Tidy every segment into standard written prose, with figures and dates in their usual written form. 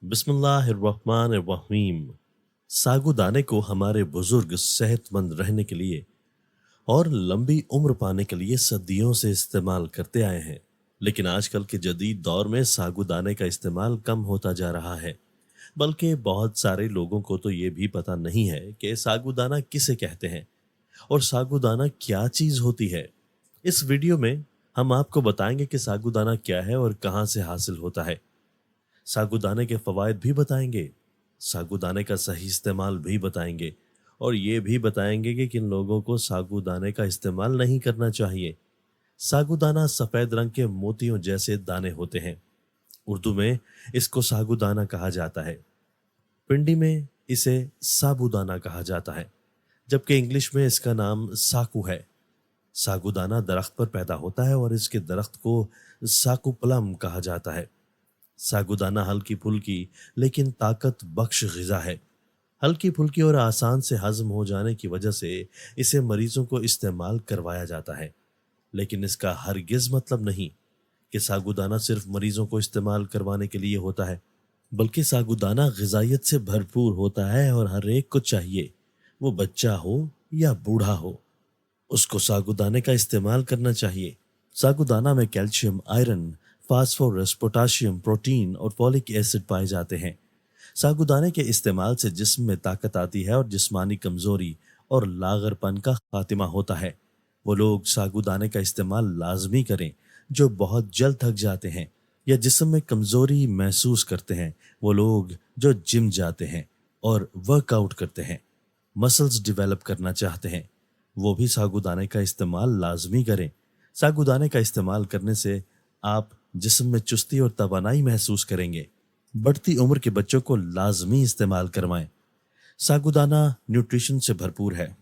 बिस्मिल्लाहिर्रहमानिर्रहीम। सागुदाने को हमारे बुजुर्ग सेहतमंद रहने के लिए और लंबी उम्र पाने के लिए सदियों से इस्तेमाल करते आए हैं। लेकिन आजकल के जदीद दौर में सागुदाने का इस्तेमाल कम होता जा रहा है। बल्कि बहुत सारे लोगों को तो ये भी पता नहीं है कि सागुदाना किसे कहते हैं और सागुदाना क्या चीज़ होती है। इस वीडियो में हम आपको बताएंगे कि सागुदाना क्या है और कहाँ से हासिल होता है। सागुदाने के फवायद भी बताएंगे, सागुदाने का सही इस्तेमाल भी बताएंगे और ये भी बताएंगे कि किन लोगों को सागुदाने का इस्तेमाल नहीं करना चाहिए। सागुदाना सफ़ेद रंग के मोतियों जैसे दाने होते हैं। उर्दू में इसको सागुदाना कहा जाता है। पिंडी में इसे साबूदाना कहा जाता है, जबकि इंग्लिश में इसका नाम साकू है। सागुदाना दरख्त पर पैदा होता है और इसके दरख्त को साकू प्लम कहा जाता है। सागुदाना हल्की फुल्की लेकिन ताकत बख्श ग़िज़ा है। हल्की फुल्की और आसान से हज़म हो जाने की वजह से इसे मरीजों को इस्तेमाल करवाया जाता है। लेकिन इसका हरगिज़ मतलब नहीं कि सागुदाना सिर्फ मरीजों को इस्तेमाल करवाने के लिए होता है, बल्कि सागुदाना ग़िज़ाइयत से भरपूर होता है और हर एक को चाहिए, वो बच्चा हो या बूढ़ा हो, उसको सागुदाने का इस्तेमाल करना चाहिए। सागुदाना में calcium, iron, phosphorus, potassium, protein और फॉलिक एसिड पाए जाते हैं। सागुदाने के इस्तेमाल से जिस्म में ताकत आती है और जिस्मानी कमज़ोरी और लागरपन का खात्मा होता है। वो लोग सागुदाने का इस्तेमाल लाजमी करें जो बहुत जल्द थक जाते हैं या जिस्म में कमज़ोरी महसूस करते हैं। वो लोग जो जिम जाते हैं और वर्कआउट करते हैं, मसल्स डेवलप करना चाहते हैं, वो भी सागुदाने का इस्तेमाल लाजमी करें। सागुदाने का इस्तेमाल करने से आप जिस्म में चुस्ती और तवानाई महसूस करेंगे। बढ़ती उम्र के बच्चों को लाजमी इस्तेमाल करवाएं। सागुदाना न्यूट्रिशन से भरपूर है।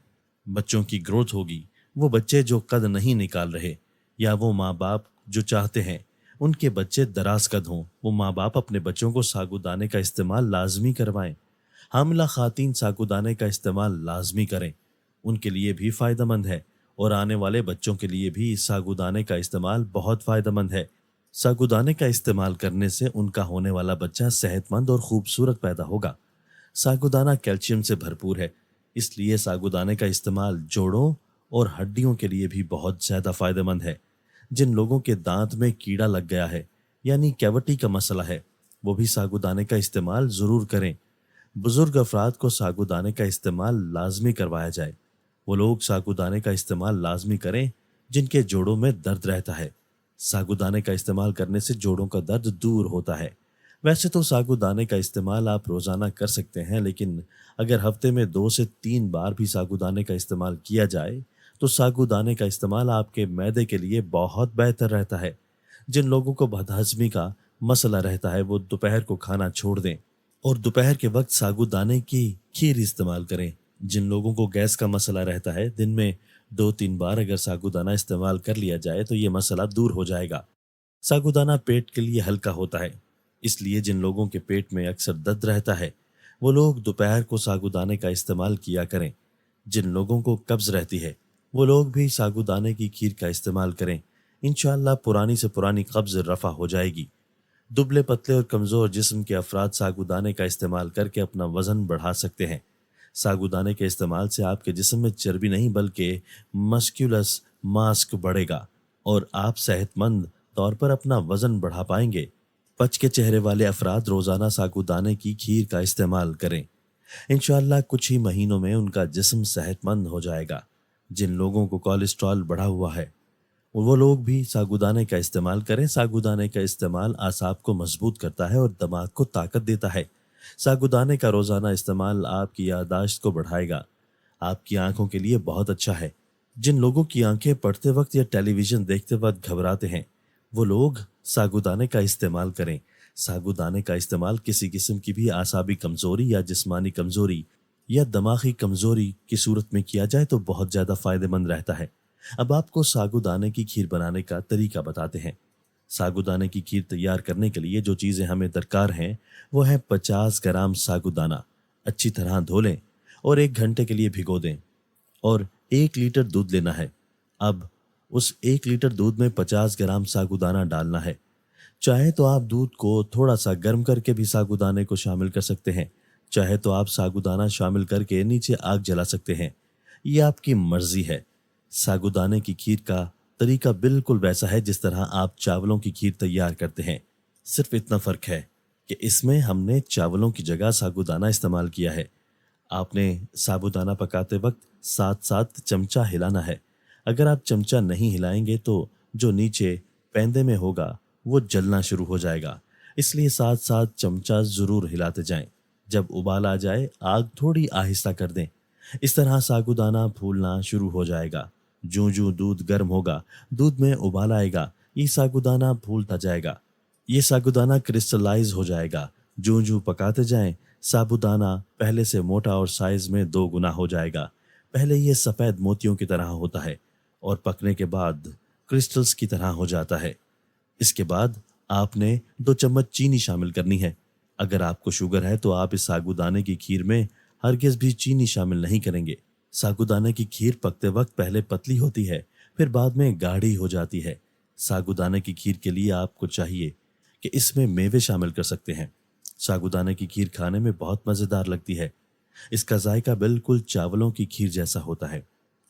बच्चों की ग्रोथ होगी। वो बच्चे जो कद नहीं निकाल रहे या वो माँ बाप जो चाहते हैं उनके बच्चे दराज कद हों, वो माँ बाप अपने बच्चों को सागुदाने का इस्तेमाल लाजमी करवाएं। हामिला खातीन सागुदाने का इस्तेमाल लाजमी करें, उनके लिए भी फ़ायदेमंद है और आने वाले बच्चों के लिए भी सागुदाने का इस्तेमाल बहुत फ़ायदेमंद है। सागुदाने का इस्तेमाल करने से उनका होने वाला बच्चा सेहतमंद और खूबसूरत पैदा होगा। सागुदाना कैल्शियम से भरपूर है, इसलिए सागुदाने का इस्तेमाल जोड़ों और हड्डियों के लिए भी बहुत ज़्यादा फ़ायदेमंद है। जिन लोगों के दांत में कीड़ा लग गया है यानी कैविटी का मसला है, वो भी सागुदाने का इस्तेमाल ज़रूर करें। बुज़ुर्ग अफराद को सागुदाने का इस्तेमाल लाजमी करवाया जाए। वो लोग सागुदाने का इस्तेमाल लाजमी करें जिनके जोड़ों में दर्द रहता है। सागुदाने का इस्तेमाल करने से जोड़ों का दर्द दूर होता है। वैसे तो सागुदाने का इस्तेमाल आप रोज़ाना कर सकते हैं, लेकिन अगर हफ्ते में 2 से 3 बार भी सागुदाने का इस्तेमाल किया जाए तो सागुदाने का इस्तेमाल आपके मैदे के लिए बहुत बेहतर रहता है। जिन लोगों को बदहज़मी का मसला रहता है वो दोपहर को खाना छोड़ दें और दोपहर के वक्त सागुदाने की खीर इस्तेमाल करें। जिन लोगों को गैस का मसला रहता है, दिन में 2-3 बार अगर सागुदाना इस्तेमाल कर लिया जाए तो ये मसला दूर हो जाएगा। सागुदाना पेट के लिए हल्का होता है, इसलिए जिन लोगों के पेट में अक्सर दर्द रहता है वो लोग दोपहर को सागुदाने का इस्तेमाल किया करें। जिन लोगों को कब्ज़ रहती है वो लोग भी सागुदाने की खीर का इस्तेमाल करें। इंशाअल्लाह पुरानी से पुरानी कब्ज़ रफ़ा हो जाएगी। दुबले पतले और कमज़ोर जिस्म के अफराद सागुदाने का इस्तेमाल करके अपना वज़न बढ़ा सकते हैं। सागुदाने के इस्तेमाल से आपके जिस्म में चर्बी नहीं बल्कि मस्कुलस मास्क बढ़ेगा और आप सेहतमंद तौर पर अपना वज़न बढ़ा पाएंगे। पच के चेहरे वाले अफराद रोज़ाना सागुदाने की खीर का इस्तेमाल करें। इंशाअल्लाह कुछ ही महीनों में उनका जिस्म सेहतमंद हो जाएगा। जिन लोगों को कोलेस्ट्रॉल बढ़ा हुआ है वो लोग भी सागुदाने का इस्तेमाल करें। सागुदाने का इस्तेमाल आसाब को मजबूत करता है और दिमाग को ताकत देता है। सागुदाने का रोज़ाना इस्तेमाल आपकी याददाश्त को बढ़ाएगा। आपकी आंखों के लिए बहुत अच्छा है। जिन लोगों की आंखें पढ़ते वक्त या टेलीविज़न देखते वक्त घबराते हैं वो लोग सागुदाने का इस्तेमाल करें। सागुदाने का इस्तेमाल किसी किस्म की भी आसाबी कमज़ोरी या जिस्मानी कमज़ोरी या दिमागी कमज़ोरी की सूरत में किया जाए तो बहुत ज़्यादा फ़ायदेमंद रहता है। अब आपको सागुदाने की खीर बनाने का तरीका बताते हैं। सागुदाने की खीर तैयार करने के लिए जो चीज़ें हमें दरकार हैं वो है 50 ग्राम सागुदाना। अच्छी तरह धो लें और 1 घंटे के लिए भिगो दें और 1 लीटर दूध लेना है। अब उस 1 लीटर दूध में 50 ग्राम सागुदाना डालना है। चाहे तो आप दूध को थोड़ा सा गर्म करके भी साबूदाने को शामिल कर सकते हैं। चाहे तो आप साबूदाना शामिल करके नीचे आग जला सकते हैं। ये आपकी मर्जी है। साबूदाने की खीर का तरीका बिल्कुल वैसा है जिस तरह आप चावलों की खीर तैयार करते हैं। सिर्फ इतना फर्क है कि इसमें हमने चावलों की जगह साबूदाना इस्तेमाल किया है। आपने साबूदाना पकाते वक्त साथ साथ चमचा हिलाना है। अगर आप चमचा नहीं हिलाएंगे तो जो नीचे पैंदे में होगा वो जलना शुरू हो जाएगा। इसलिए साथ साथ चमचा जरूर हिलाते जाएं। जब उबाल आ जाए आग थोड़ी आहिस्ता कर दें। इस तरह साबूदाना फूलना शुरू हो जाएगा। जूं जूं दूध गर्म होगा, दूध में उबाल आएगा, ये साबूदाना फूलता जाएगा। ये साबूदाना क्रिस्टलाइज हो जाएगा। जूं जूं पकाते जाएं, साबूदाना पहले से मोटा और साइज में 2 गुना हो जाएगा। पहले ये सफ़ेद मोतियों की तरह होता है और पकने के बाद क्रिस्टल्स की तरह हो जाता है। इसके बाद आपने 2 चम्मच चीनी शामिल करनी है। अगर आपको शुगर है तो आप इस साबूदाने की खीर में हरगिज़ भी चीनी शामिल नहीं करेंगे। साबूदाने की खीर पकते वक्त पहले पतली होती है, फिर बाद में गाढ़ी हो जाती है। साबूदाने की खीर के लिए आपको चाहिए कि इसमें मेवे शामिल कर सकते हैं। साबूदाने की खीर खाने में बहुत मज़ेदार लगती है। इसका जायका बिल्कुल चावलों की खीर जैसा होता है।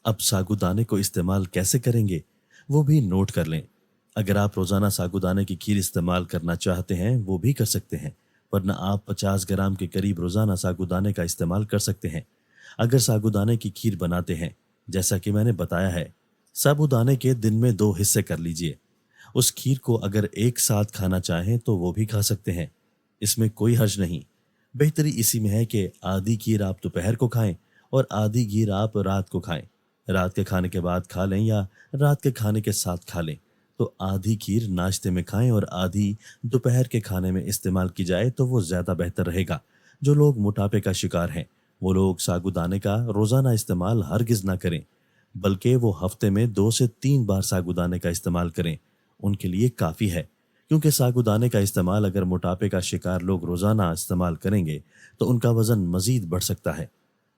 अब साबूदाने को इस्तेमाल कैसे करेंगे वो भी नोट कर लें। अगर आप रोज़ाना साबूदाने की खीर इस्तेमाल करना चाहते हैं वो भी कर सकते हैं, वरना आप 50 ग्राम के करीब रोज़ाना साबूदाने का इस्तेमाल कर सकते हैं। अगर साबूदाने की खीर बनाते हैं जैसा कि मैंने बताया है, साबूदाने के दिन में 2 हिस्से कर लीजिए। उस खीर को अगर एक साथ खाना चाहें तो वो भी खा सकते हैं, इसमें कोई हर्ज नहीं। बेहतरी इसी में है कि आधी खीर आप दोपहर को खाएं और आधी खीर आप रात को खाएं। रात के खाने के बाद खा लें या रात के खाने के साथ खा लें। तो आधी खीर नाश्ते में खाएं और आधी दोपहर के खाने में इस्तेमाल की जाए तो वो ज़्यादा बेहतर रहेगा। जो लोग मोटापे का शिकार हैं वो लोग साबूदाने का रोज़ाना इस्तेमाल हरगिज़ ना करें, बल्कि वो हफ्ते में 2 से 3 बार साबूदाने का इस्तेमाल करें। उनके लिए काफ़ी है, क्योंकि साबूदाने का इस्तेमाल अगर मोटापे का शिकार लोग रोज़ाना इस्तेमाल करेंगे तो उनका वज़न मज़ीद बढ़ सकता है।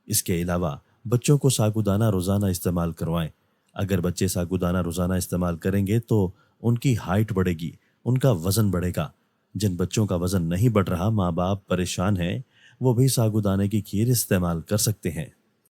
इसके अलावा बच्चों को साबूदाना रोज़ाना इस्तेमाल करवाएं। अगर बच्चे साबूदाना रोज़ाना इस्तेमाल करेंगे तो उनकी हाइट बढ़ेगी, उनका वज़न बढ़ेगा। जिन बच्चों का वज़न नहीं बढ़ रहा, माँ बाप परेशान हैं, वो भी साबूदाने की खीर इस्तेमाल कर सकते हैं।